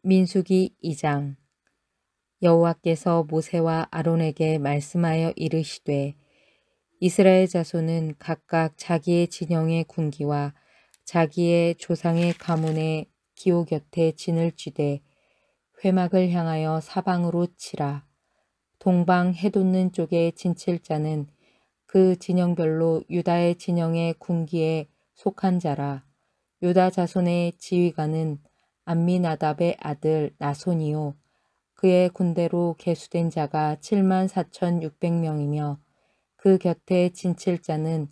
민수기 2장. 여호와께서 모세와 아론에게 말씀하여 이르시되 이스라엘 자손은 각각 자기의 진영의 군기와 자기의 조상의 가문의 기호 곁에 진을 쥐되 회막을 향하여 사방으로 치라. 동방 해돋는 쪽에 진칠 자는 그 진영별로 유다의 진영의 군기에 속한 자라. 유다 자손의 지휘관은 암미나답의 아들 나손이요 그의 군대로 계수된 자가 74,600명이며 그 곁에 진칠 자는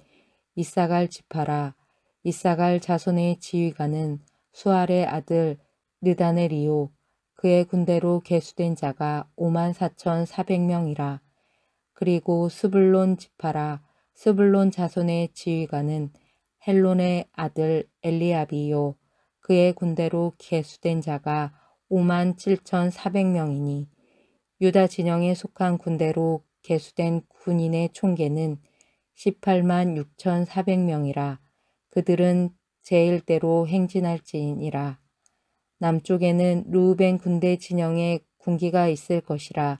이사갈 지파라. 이사갈 자손의 지휘관은 수알의 아들 느다넬이요 그의 군대로 계수된 자가 54,400명이라. 그리고 스불론 지파라. 스불론 자손의 지휘관은 헬론의 아들 엘리압이요 그의 군대로 계수된 자가 57,400명이니 유다 진영에 속한 군대로 계수된 군인의 총계는 186,400명이라. 그들은 제 일대로 행진할지니라. 남쪽에는 르우벤 군대 진영에 군기가 있을 것이라.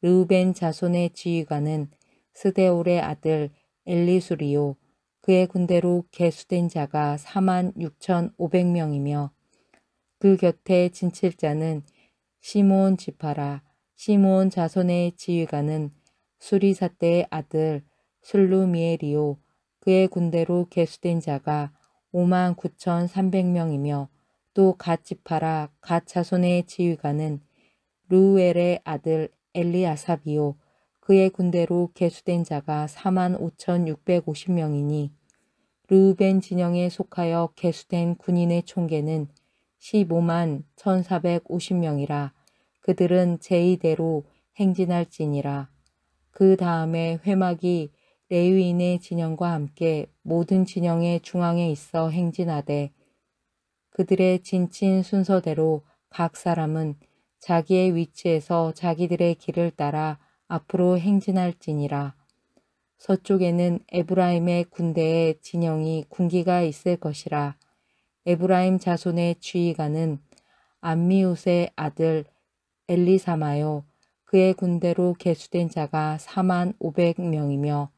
르우벤 자손의 지휘관은 스데올의 아들 엘리수리요 그의 군대로 계수된 자가 46,500명이며 그 곁에 진칠 자는 시므온 지파라. 시므온 자손의 지휘관은 수리사대의 아들 슬루미엘이요 그의 군대로 계수된 자가 59,300명이며 또 갓 지파라. 갓 자손의 지휘관은 르우엘의 아들 엘리아삽이요 그의 군대로 계수된 자가 45,650명이니 르우벤 진영에 속하여 계수된 군인의 총계는 151,450명이라. 그들은 제2대로 행진할지니라. 그 다음에 회막이 레위인의 진영과 함께 모든 진영의 중앙에 있어 행진하되 그들의 진친 순서대로 각 사람은 자기의 위치에서 자기들의 길을 따라 앞으로 행진할지니라. 서쪽에는 에브라임의 군대의 진영이 군기가 있을 것이라. 에브라임 자손의 지휘관은 암미웃의 아들 엘리사마요 그의 군대로 계수된 자가 45,000명이며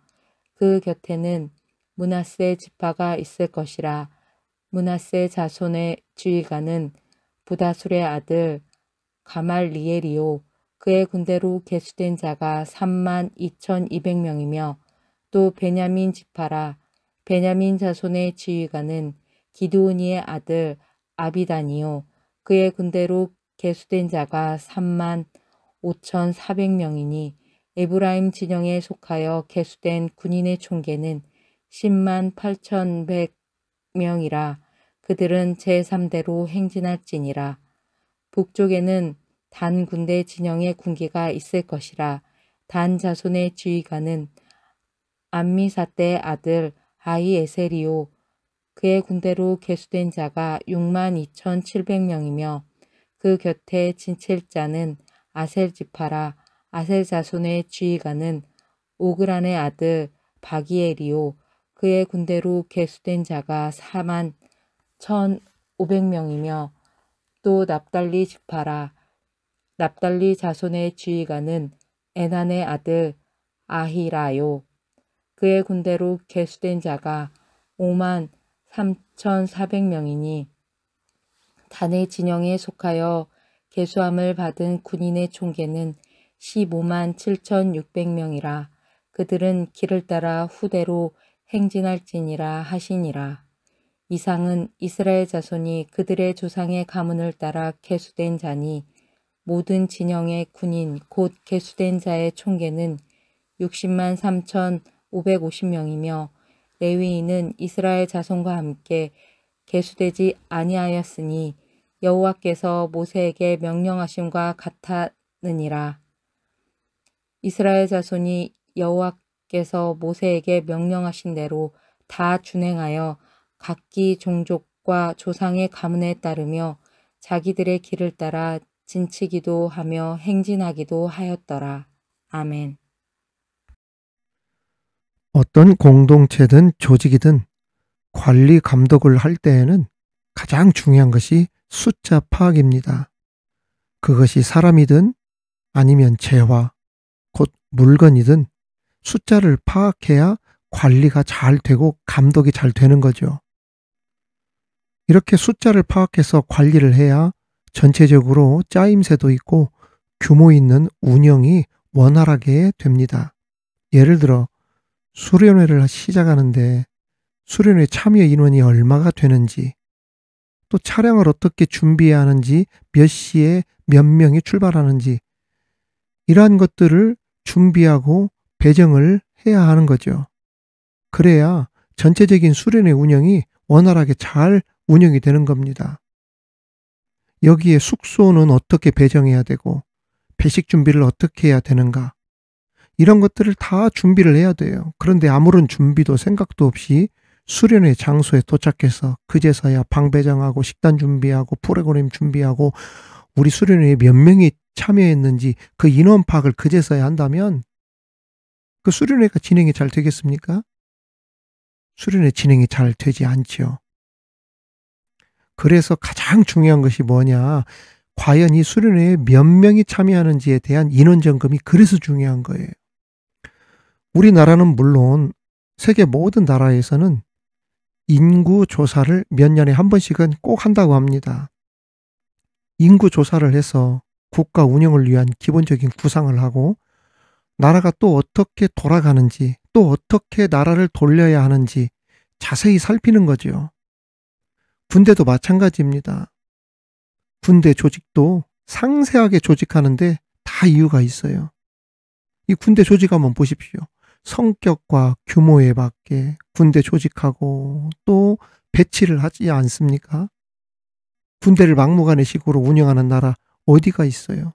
그 곁에는 므낫세 지파가 있을 것이라. 므낫세 자손의 지휘관은 부다술의 아들 가말리엘이요 그의 군대로 계수된 자가 32,200명이며 또 베냐민 지파라. 베냐민 자손의 지휘관은 기드오니의 아들 아비단이요 그의 군대로 계수된 자가 35,400명이니 에브라임 진영에 속하여 계수된 군인의 총계는 108,100명이라. 그들은 제3대로 행진할지니라. 북쪽에는 단 군대 진영의 군기가 있을 것이라. 단 자손의 지휘관은 암미사대의 아들 아히에셀이요 그의 군대로 계수된 자가 62,700명이며 그 곁에 진칠 자는 아셀 지파라. 아셀 자손의 지휘관은 오그란의 아들 바기엘이요 그의 군대로 계수된 자가 41,500명이며 또 납달리 지파라. 납달리 자손의 지휘관은 에난의 아들 아히라요 그의 군대로 계수된 자가 53,400명이니 단의 진영에 속하여 계수함을 받은 군인의 총계는 157,600명이라. 그들은 길을 따라 후대로 행진할지니라 하시니라. 이상은 이스라엘 자손이 그들의 조상의 가문을 따라 계수된 자니 모든 진영의 군인 곧 계수된 자의 총계는 603,550명이며 레위인은 이스라엘 자손과 함께 계수되지 아니하였으니 여호와께서 모세에게 명령하심과 같았느니라. 이스라엘 자손이 여호와께서 모세에게 명령하신 대로 다 준행하여 각기 종족과 조상의 가문에 따르며 자기들의 길을 따라 진치기도 하며 행진하기도 하였더라. 아멘. 어떤 공동체든 조직이든 관리 감독을 할 때에는 가장 중요한 것이 숫자 파악입니다. 그것이 사람이든 아니면 재화, 곧 물건이든 숫자를 파악해야 관리가 잘 되고 감독이 잘 되는 거죠. 이렇게 숫자를 파악해서 관리를 해야 전체적으로 짜임새도 있고 규모 있는 운영이 원활하게 됩니다. 예를 들어 수련회를 시작하는데 수련회 참여 인원이 얼마가 되는지, 또 차량을 어떻게 준비해야 하는지, 몇 시에 몇 명이 출발하는지, 이러한 것들을 준비하고 배정을 해야 하는 거죠. 그래야 전체적인 수련회 운영이 원활하게 잘 운영이 되는 겁니다. 여기에 숙소는 어떻게 배정해야 되고 배식 준비를 어떻게 해야 되는가, 이런 것들을 다 준비를 해야 돼요. 그런데 아무런 준비도 생각도 없이 수련회 장소에 도착해서 그제서야 방 배정하고 식단 준비하고 프로그램 준비하고 우리 수련회에 몇 명이 참여했는지 그 인원 파악을 그제서야 한다면 그 수련회가 진행이 잘 되겠습니까? 수련회 진행이 잘 되지 않죠. 그래서 가장 중요한 것이 뭐냐? 과연 이 수련회에 몇 명이 참여하는지에 대한 인원 점검이 그래서 중요한 거예요. 우리나라는 물론 세계 모든 나라에서는 인구 조사를 몇 년에 한 번씩은 꼭 한다고 합니다. 인구 조사를 해서 국가 운영을 위한 기본적인 구상을 하고 나라가 또 어떻게 돌아가는지, 또 어떻게 나라를 돌려야 하는지 자세히 살피는 거죠. 군대도 마찬가지입니다. 군대 조직도 상세하게 조직하는데 다 이유가 있어요. 이 군대 조직 한번 보십시오. 성격과 규모에 맞게 군대 조직하고 또 배치를 하지 않습니까? 군대를 막무가내식으로 운영하는 나라 어디가 있어요?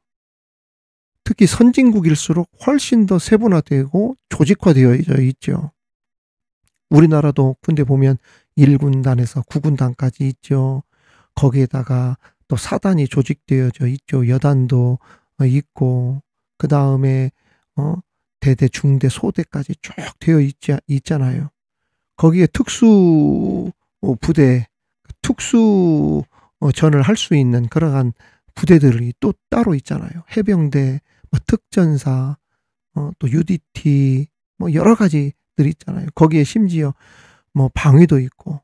특히 선진국일수록 훨씬 더 세분화되고 조직화되어 있죠. 우리나라도 군대 보면 1군단에서 9군단까지 있죠. 거기에다가 또 사단이 조직되어져 있죠. 여단도 있고, 그 다음에 대대, 중대, 소대까지 쭉 되어 있잖아요. 거기에 특수 부대, 특수전을 할 수 있는 그러한 부대들이 또 따로 있잖아요. 해병대, 특전사, 또 UDT, 여러 가지들 있잖아요. 거기에 심지어 방위도 있고,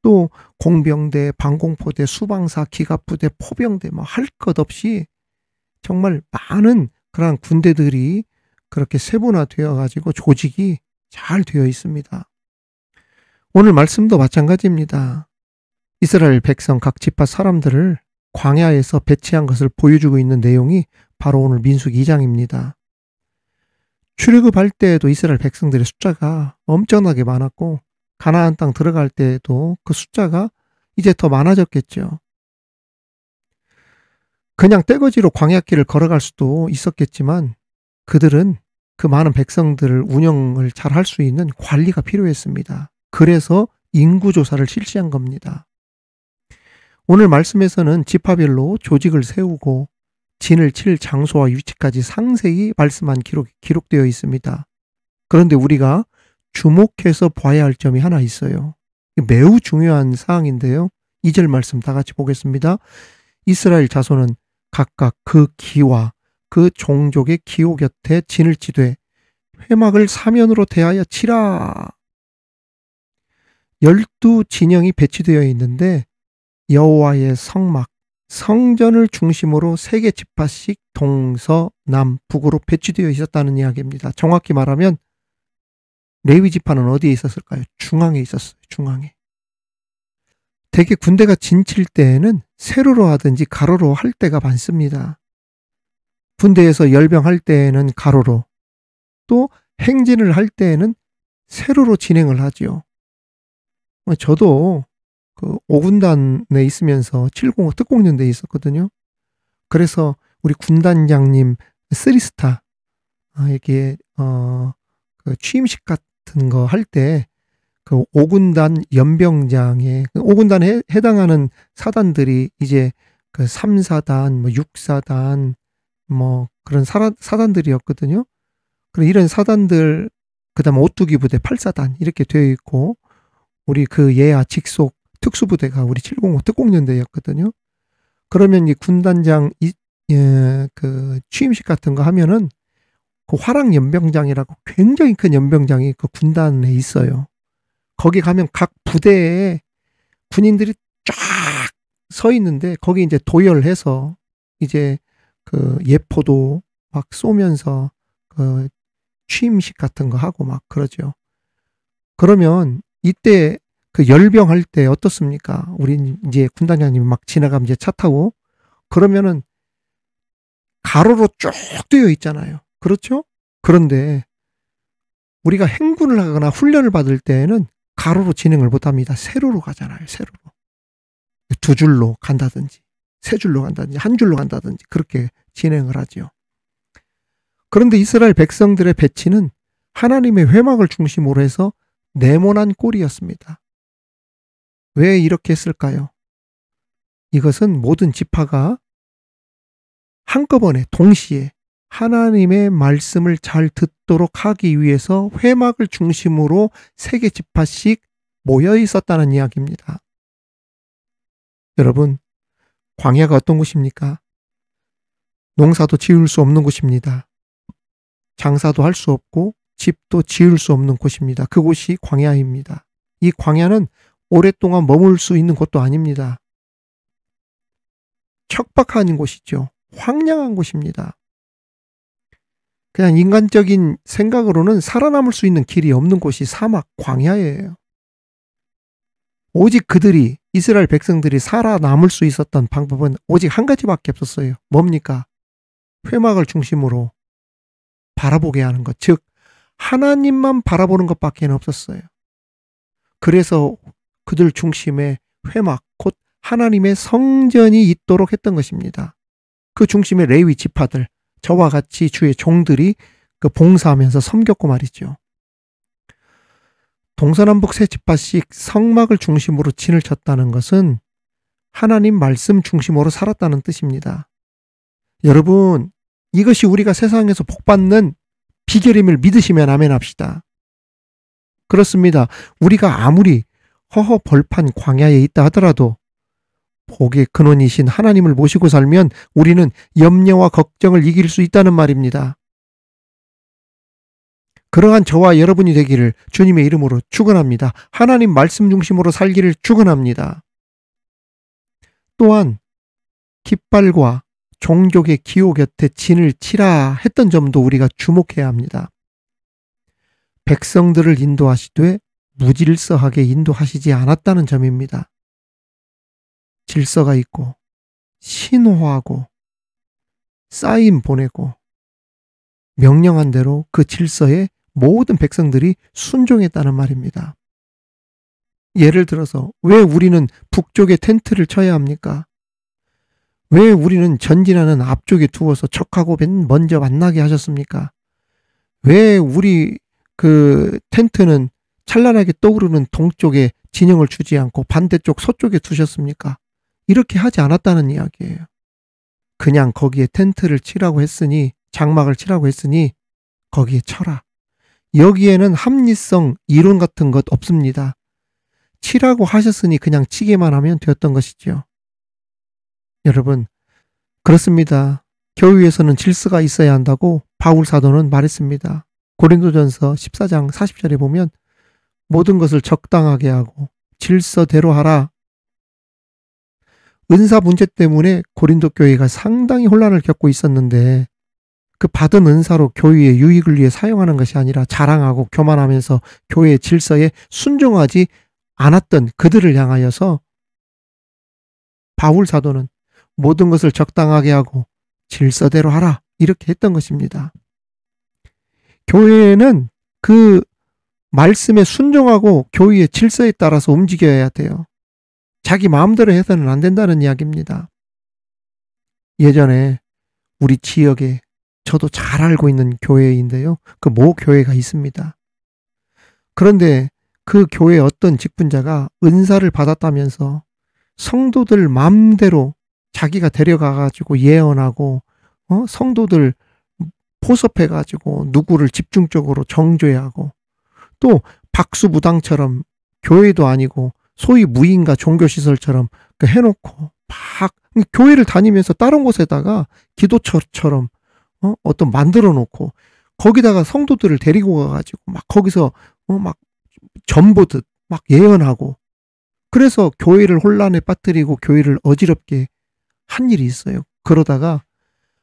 또 공병대, 방공포대, 수방사, 기갑부대, 포병대, 할 것 없이 정말 많은 그런 군대들이 그렇게 세분화되어 가지고 조직이 잘 되어 있습니다. 오늘 말씀도 마찬가지입니다. 이스라엘 백성 각 지파 사람들을 광야에서 배치한 것을 보여주고 있는 내용이 바로 오늘 민수기 2장입니다. 출애굽할 때에도 이스라엘 백성들의 숫자가 엄청나게 많았고 가나안 땅 들어갈 때에도 그 숫자가 이제 더 많아졌겠죠. 그냥 떼거지로 광야길을 걸어갈 수도 있었겠지만 그들은 그 많은 백성들을 운영을 잘 할 수 있는 관리가 필요했습니다. 그래서 인구조사를 실시한 겁니다. 오늘 말씀에서는 지파별로 조직을 세우고 진을 칠 장소와 위치까지 상세히 말씀한 기록되어 있습니다. 그런데 우리가 주목해서 봐야 할 점이 하나 있어요. 매우 중요한 사항인데요. 2절 말씀 다 같이 보겠습니다. 이스라엘 자손은 각각 그 기와 그 종족의 기호 곁에 진을 치되 회막을 사면으로 대하여 치라. 12진영이 배치되어 있는데 여호와의 성막, 성전을 중심으로 3개 지파씩 동서남북으로 배치되어 있었다는 이야기입니다. 정확히 말하면 레위 지파는 어디에 있었을까요? 중앙에 있었어요. 중앙에. 대개 군대가 진칠 때에는 세로로 하든지 가로로 할 때가 많습니다. 군대에서 열병할 때에는 가로로, 또 행진을 할 때에는 세로로 진행을 하지요. 저도 그 5군단에 있으면서 705 특공연대에 있었거든요. 그래서 우리 군단장님 3스타 에게 그 취임식 같은 거 할 때 그 5군단 연병장에 5군단에 해당하는 사단들이 이제 그 3사단, 6사단 그런 사단들이었거든요. 그런 이런 사단들, 그다음 오뚜기 부대 8사단 이렇게 되어 있고, 우리 그 예하 직속 특수부대가 우리 705 특공연대였거든요. 그러면 이 군단장 그 취임식 같은 거 하면은 그 화랑 연병장이라고 굉장히 큰 연병장이 그 군단에 있어요. 거기 가면 각 부대에 군인들이 쫙 서 있는데 거기 이제 도열해서 이제 그 예포도 막 쏘면서 그 취임식 같은 거 하고 막 그러죠. 그러면 이때 그 열병할 때 어떻습니까? 우리 이제 군단장님이 막 지나가면 이제 차 타고 그러면은 가로로 쭉 뛰어 있잖아요. 그렇죠? 그런데 우리가 행군을 하거나 훈련을 받을 때에는 가로로 진행을 못 합니다. 세로로 가잖아요. 세로로. 두 줄로 간다든지, 세 줄로 간다든지, 한 줄로 간다든지 그렇게 진행을 하죠. 그런데 이스라엘 백성들의 배치는 하나님의 회막을 중심으로 해서 네모난 꼴이었습니다. 왜 이렇게 했을까요? 이것은 모든 지파가 한꺼번에 동시에 하나님의 말씀을 잘 듣도록 하기 위해서 회막을 중심으로 3개 지파씩 모여 있었다는 이야기입니다. 여러분, 광야가 어떤 곳입니까? 농사도 지을 수 없는 곳입니다. 장사도 할 수 없고 집도 지을 수 없는 곳입니다. 그곳이 광야입니다. 이 광야는 오랫동안 머물 수 있는 곳도 아닙니다. 척박한 곳이죠. 황량한 곳입니다. 그냥 인간적인 생각으로는 살아남을 수 있는 길이 없는 곳이 사막, 광야예요. 오직 그들이, 이스라엘 백성들이 살아남을 수 있었던 방법은 오직 한 가지밖에 없었어요. 뭡니까? 회막을 중심으로 바라보게 하는 것, 즉 하나님만 바라보는 것밖에 없었어요. 그래서 그들 중심에 회막, 곧 하나님의 성전이 있도록 했던 것입니다. 그 중심에 레위 지파들, 저와 같이 주의 종들이 그 봉사하면서 섬겼고 말이죠. 동서남북 3지파씩 성막을 중심으로 진을 쳤다는 것은 하나님 말씀 중심으로 살았다는 뜻입니다. 여러분, 이것이 우리가 세상에서 복받는 비결임을 믿으시면 아멘 합시다. 그렇습니다. 우리가 아무리 허허벌판 광야에 있다 하더라도 복의 근원이신 하나님을 모시고 살면 우리는 염려와 걱정을 이길 수 있다는 말입니다. 그러한 저와 여러분이 되기를 주님의 이름으로 축원합니다. 하나님 말씀 중심으로 살기를 축원합니다. 또한 깃발과 종족의 기호 곁에 진을 치라 했던 점도 우리가 주목해야 합니다. 백성들을 인도하시되 무질서하게 인도하시지 않았다는 점입니다. 질서가 있고 신호하고 사인 보내고 명령한 대로 그 질서에 모든 백성들이 순종했다는 말입니다. 예를 들어서 왜 우리는 북쪽에 텐트를 쳐야 합니까? 왜 우리는 전진하는 앞쪽에 두어서 적하고 먼저 만나게 하셨습니까? 왜 우리 그 텐트는 찬란하게 떠오르는 동쪽에 진영을 주지 않고 반대쪽 서쪽에 두셨습니까? 이렇게 하지 않았다는 이야기예요. 그냥 거기에 텐트를 치라고 했으니, 장막을 치라고 했으니 거기에 쳐라. 여기에는 합리성, 이론 같은 것 없습니다. 치라고 하셨으니 그냥 치기만 하면 되었던 것이죠. 여러분, 그렇습니다. 교회에서는 질서가 있어야 한다고 바울 사도는 말했습니다. 고린도전서 14장 40절에 보면 모든 것을 적당하게 하고 질서대로 하라. 은사 문제 때문에 고린도 교회가 상당히 혼란을 겪고 있었는데 그 받은 은사로 교회의 유익을 위해 사용하는 것이 아니라 자랑하고 교만하면서 교회의 질서에 순종하지 않았던 그들을 향하여서 바울 사도는 모든 것을 적당하게 하고 질서대로 하라 이렇게 했던 것입니다. 교회는 그 말씀에 순종하고 교회의 질서에 따라서 움직여야 돼요. 자기 마음대로 해서는 안 된다는 이야기입니다. 예전에 우리 지역에 저도 잘 알고 있는 교회인데요. 그 모 교회가 있습니다. 그런데 그 교회 어떤 직분자가 은사를 받았다면서 성도들 마음대로 자기가 데려가가지고 예언하고 성도들 포섭해가지고 누구를 집중적으로 정죄하고 또 박수무당처럼 교회도 아니고 소위 무인가 종교시설처럼 해놓고 막 교회를 다니면서 다른 곳에다가 기도처처럼 어떤 만들어 놓고 거기다가 성도들을 데리고 가가지고 막 거기서 막 전보듯 막 예언하고, 그래서 교회를 혼란에 빠뜨리고 교회를 어지럽게 한 일이 있어요. 그러다가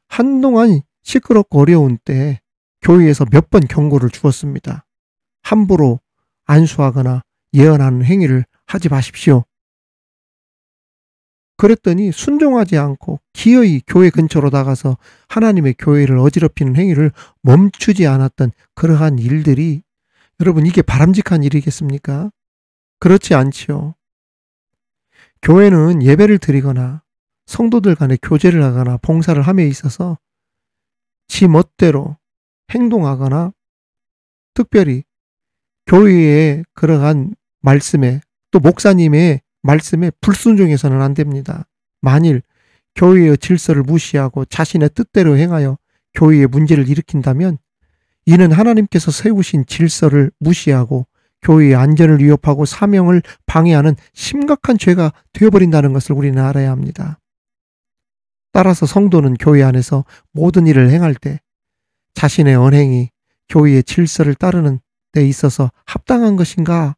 한동안 시끄럽고 어려운 때 교회에서 몇 번 경고를 주었습니다. 함부로 안수하거나 예언하는 행위를 하지 마십시오. 그랬더니 순종하지 않고 기어이 교회 근처로 나가서 하나님의 교회를 어지럽히는 행위를 멈추지 않았던 그러한 일들이, 여러분, 이게 바람직한 일이겠습니까? 그렇지 않지요. 교회는 예배를 드리거나 성도들 간에 교제를 하거나 봉사를 함에 있어서 지 멋대로 행동하거나 특별히 교회의 그러한 말씀에, 또 목사님의 말씀에 불순종해서는 안 됩니다. 만일 교회의 질서를 무시하고 자신의 뜻대로 행하여 교회에 문제를 일으킨다면 이는 하나님께서 세우신 질서를 무시하고 교회의 안전을 위협하고 사명을 방해하는 심각한 죄가 되어버린다는 것을 우리는 알아야 합니다. 따라서 성도는 교회 안에서 모든 일을 행할 때 자신의 언행이 교회의 질서를 따르는 데 있어서 합당한 것인가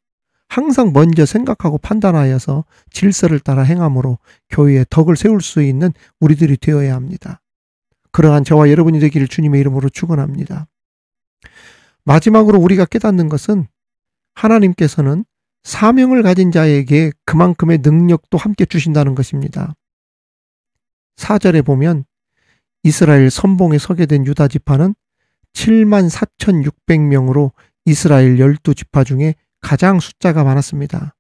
항상 먼저 생각하고 판단하여서 질서를 따라 행함으로 교회에 덕을 세울 수 있는 우리들이 되어야 합니다. 그러한 저와 여러분이 되기를 주님의 이름으로 축원합니다. 마지막으로 우리가 깨닫는 것은 하나님께서는 사명을 가진 자에게 그만큼의 능력도 함께 주신다는 것입니다. 4절에 보면 이스라엘 선봉에 서게 된 유다 지파는 74,600명으로 이스라엘 12지파 중에 가장 숫자가 많았습니다.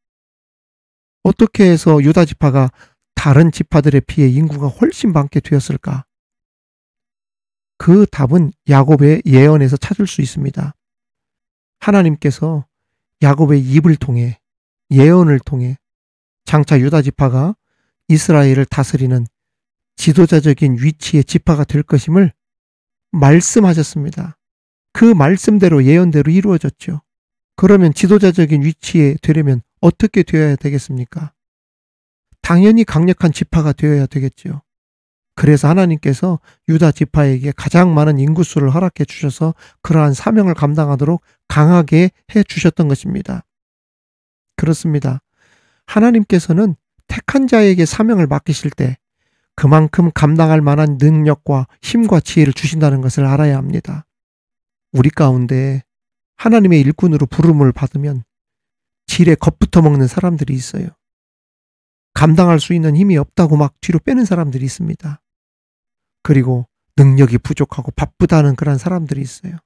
어떻게 해서 유다 지파가 다른 지파들에 비해 인구가 훨씬 많게 되었을까? 그 답은 야곱의 예언에서 찾을 수 있습니다. 하나님께서 야곱의 입을 통해, 예언을 통해 장차 유다 지파가 이스라엘을 다스리는 지도자적인 위치의 지파가 될 것임을 말씀하셨습니다. 그 말씀대로, 예언대로 이루어졌죠. 그러면 지도자적인 위치에 되려면 어떻게 되어야 되겠습니까? 당연히 강력한 지파가 되어야 되겠죠. 그래서 하나님께서 유다 지파에게 가장 많은 인구수를 허락해 주셔서 그러한 사명을 감당하도록 강하게 해 주셨던 것입니다. 그렇습니다. 하나님께서는 택한 자에게 사명을 맡기실 때 그만큼 감당할 만한 능력과 힘과 지혜를 주신다는 것을 알아야 합니다. 우리 가운데 하나님의 일꾼으로 부름을 받으면 질에 겁부터 먹는 사람들이 있어요. 감당할 수 있는 힘이 없다고 막 뒤로 빼는 사람들이 있습니다. 그리고 능력이 부족하고 바쁘다는 그런 사람들이 있어요.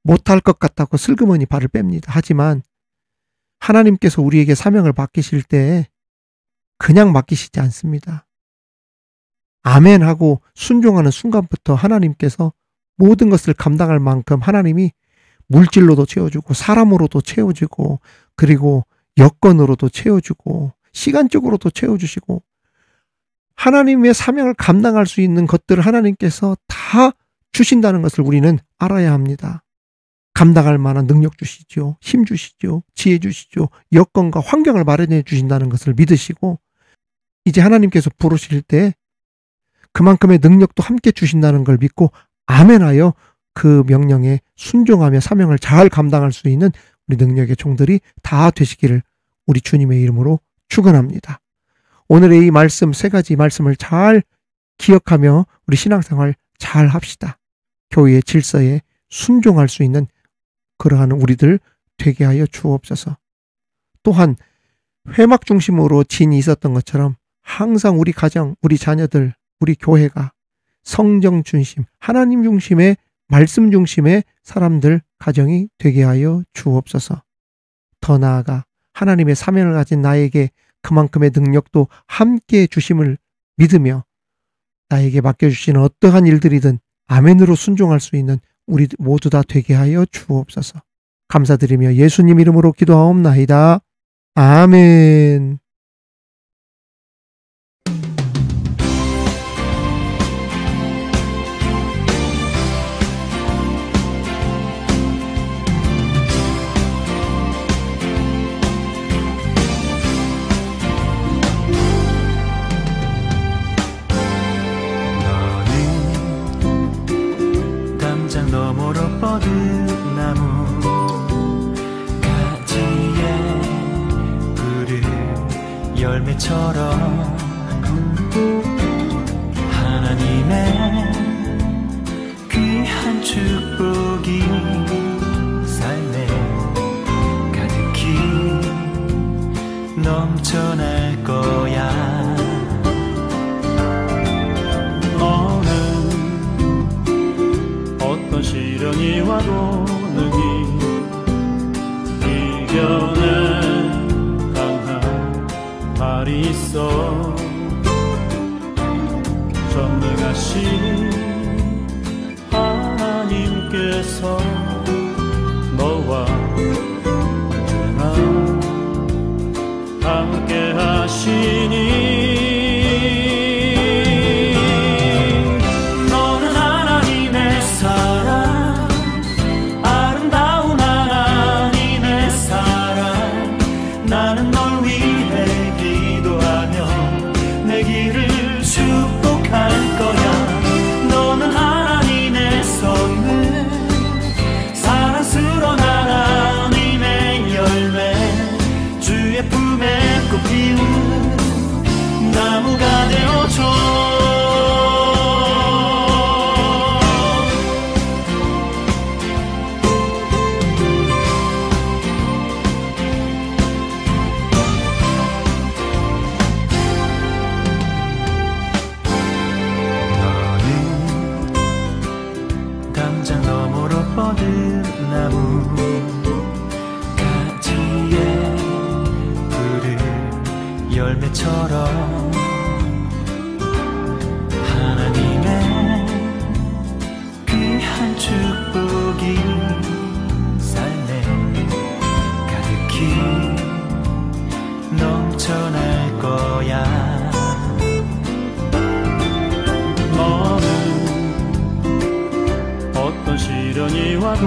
못할 것 같다고 슬그머니 발을 뺍니다. 하지만 하나님께서 우리에게 사명을 맡기실 때 그냥 맡기시지 않습니다. 아멘 하고 순종하는 순간부터 하나님께서 모든 것을 감당할 만큼 하나님이 물질로도 채워주고 사람으로도 채워주고 그리고 여건으로도 채워주고 시간적으로도 채워주시고 하나님의 사명을 감당할 수 있는 것들을 하나님께서 다 주신다는 것을 우리는 알아야 합니다. 감당할 만한 능력 주시죠. 힘 주시죠. 지혜 주시죠. 여건과 환경을 마련해 주신다는 것을 믿으시고 이제 하나님께서 부르실 때 그만큼의 능력도 함께 주신다는 걸 믿고 아멘하여 그 명령에 순종하며 사명을 잘 감당할 수 있는 우리 능력의 종들이 다 되시기를 우리 주님의 이름으로 축원합니다. 오늘의 이 말씀, 세 가지 말씀을 잘 기억하며 우리 신앙생활 잘 합시다. 교회의 질서에 순종할 수 있는 그러한 우리들 되게 하여 주옵소서. 또한 회막 중심으로 진이 있었던 것처럼 항상 우리 가정, 우리 자녀들, 우리 교회가 성경 중심, 하나님 중심의 말씀 중심의 사람들, 가정이 되게 하여 주옵소서. 더 나아가 하나님의 사명을 가진 나에게 그만큼의 능력도 함께 주심을 믿으며 나에게 맡겨주시는 어떠한 일들이든 아멘으로 순종할 수 있는 우리 모두 다 되게 하여 주옵소서. 감사드리며 예수님 이름으로 기도하옵나이다. 아멘. 시련이 와도 능히 이겨내 강한 발이 있어. 전능하신 하나님께서 너와 언제나 함께 하시니 너는 하나님의 사랑, 아름다운 하나님의 사랑. 나는 널 위해 기도하며 내 길을 축복할 거야. 너는 하나님의 선물, 사랑스러운 하나님의 열매, 주의 품에 꽃피운 나무가 되어줘. 담장 너머로 뻗은 나무 가지에 푸른 열매처럼 하나님의 귀한 축복이 삶에 가득히 넘쳐날 거야. 너는 어떤 시련이 와도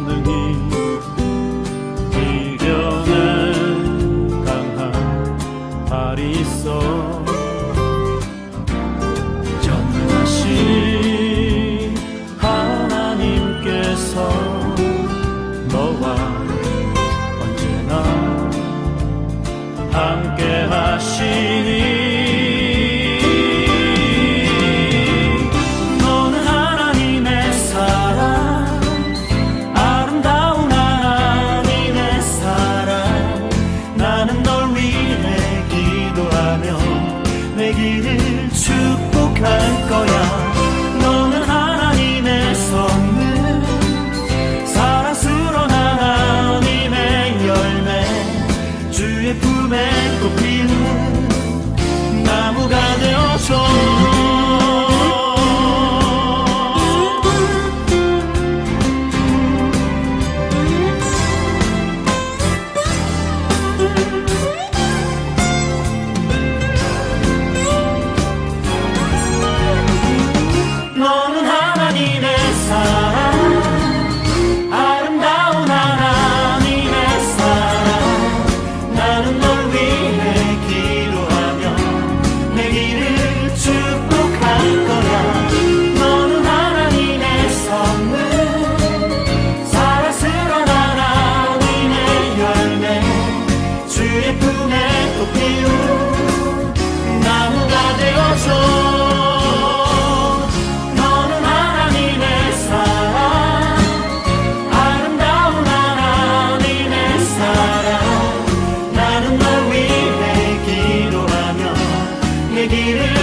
능히 이겨내 강한 발이 있어. 전능하신 하나님께서 너와 언제나 함께 하시니 내 길을 축복할 거야. 너는 하나님의 선물, 사랑스러운 하나님의 열매, 주의 품에 꽃피는 나무가 되어줘. 너는 하나님의 사랑, 아름다운 하나님의 사랑. 나는 널 위해 기도하며 내 길을 축복할 거야. 너는 하나님의 선물, 사랑스러운 하나님의 열매, 주의 품에 꽃피운 나무가 되어줘. 내 길을